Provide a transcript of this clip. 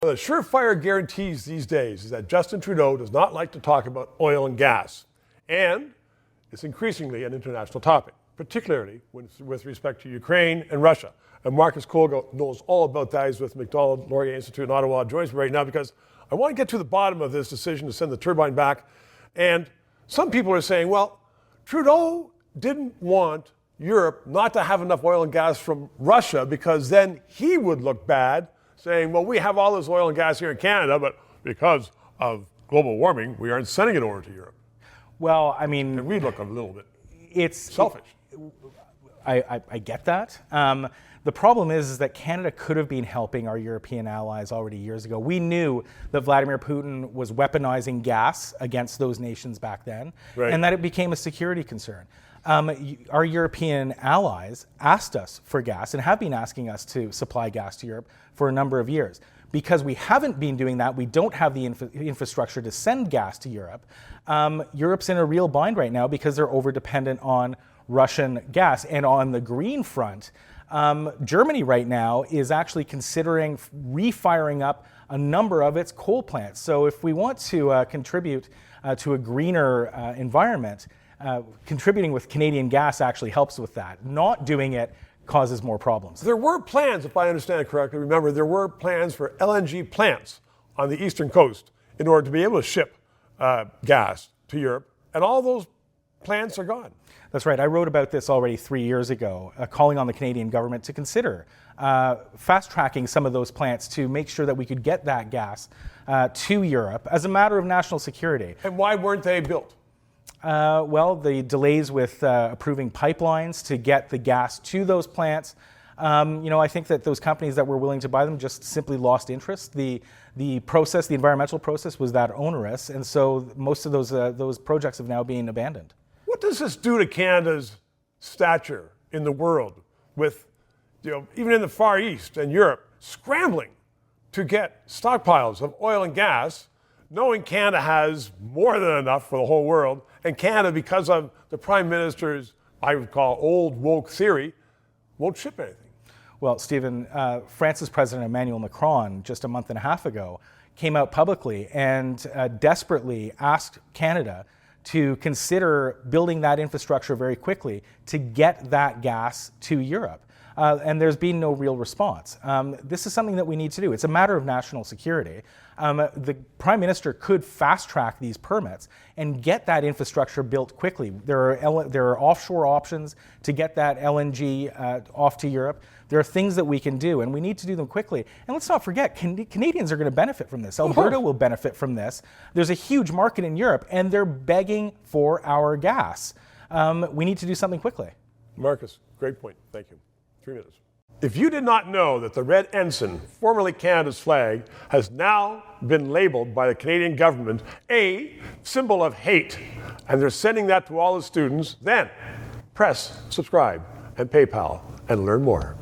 One of the surefire guarantees these days is that Justin Trudeau does not like to talk about oil and gas. And it's increasingly an international topic, particularly with respect to Ukraine and Russia. And Marcus Kolga knows all about that. He's with the Macdonald Laurier Institute in Ottawa. Joins me right now because I want to get to the bottom of this decision to send the turbine back. And some people are saying, well, Trudeau didn't want Europe not to have enough oil and gas from Russia because then he would look bad, saying, well, we have all this oil and gas here in Canada, but because of global warming, we aren't sending it over to Europe. Well, I mean... And we look a little bit it's selfish. I get that. The problem is that Canada could have been helping our European allies already years ago. We knew that Vladimir Putin was weaponizing gas against those nations back then, right, and that it became a security concern. Our European allies asked us for gas and have been asking us to supply gas to Europe for a number of years. Because we haven't been doing that, we don't have the infrastructure to send gas to Europe. Europe's in a real bind right now because they're over-dependent on Russian gas. And on the green front, Germany right now is actually considering refiring up a number of its coal plants. So if we want to contribute to a greener environment, contributing with Canadian gas actually helps with that. Not doing it causes more problems. There were plans, if I understand it correctly, remember, there were plans for LNG plants on the eastern coast in order to be able to ship gas to Europe, and all those plans are gone. That's right. I wrote about this already 3 years ago, calling on the Canadian government to consider fast-tracking some of those plants to make sure that we could get that gas to Europe as a matter of national security. And why weren't they built? Well, the delays with approving pipelines to get the gas to those plants. I think that those companies that were willing to buy them just simply lost interest. The process, the environmental process, was that onerous, and so most of those projects have now been abandoned. What does this do to Canada's stature in the world, with, even in the Far East and Europe, scrambling to get stockpiles of oil and gas, knowing Canada has more than enough for the whole world, and Canada, because of the Prime Minister's, I would call, old woke theory, won't ship anything? Well, Stephen, France's President Emmanuel Macron, just a month and a half ago, came out publicly and desperately asked Canada to consider building that infrastructure very quickly to get that gas to Europe. And there's been no real response. This is something that we need to do. It's a matter of national security. The Prime Minister could fast-track these permits and get that infrastructure built quickly. There are offshore options to get that LNG off to Europe. There are things that we can do, and we need to do them quickly. And let's not forget, Canadians are going to benefit from this. Alberta will benefit from this. There's a huge market in Europe, and they're begging for our gas. We need to do something quickly. Marcus, great point. Thank you. 3 minutes. If you did not know that the red ensign, formerly Canada's flag, has now been labeled by the Canadian government a symbol of hate, and they're sending that to all the students, then press subscribe and PayPal and learn more.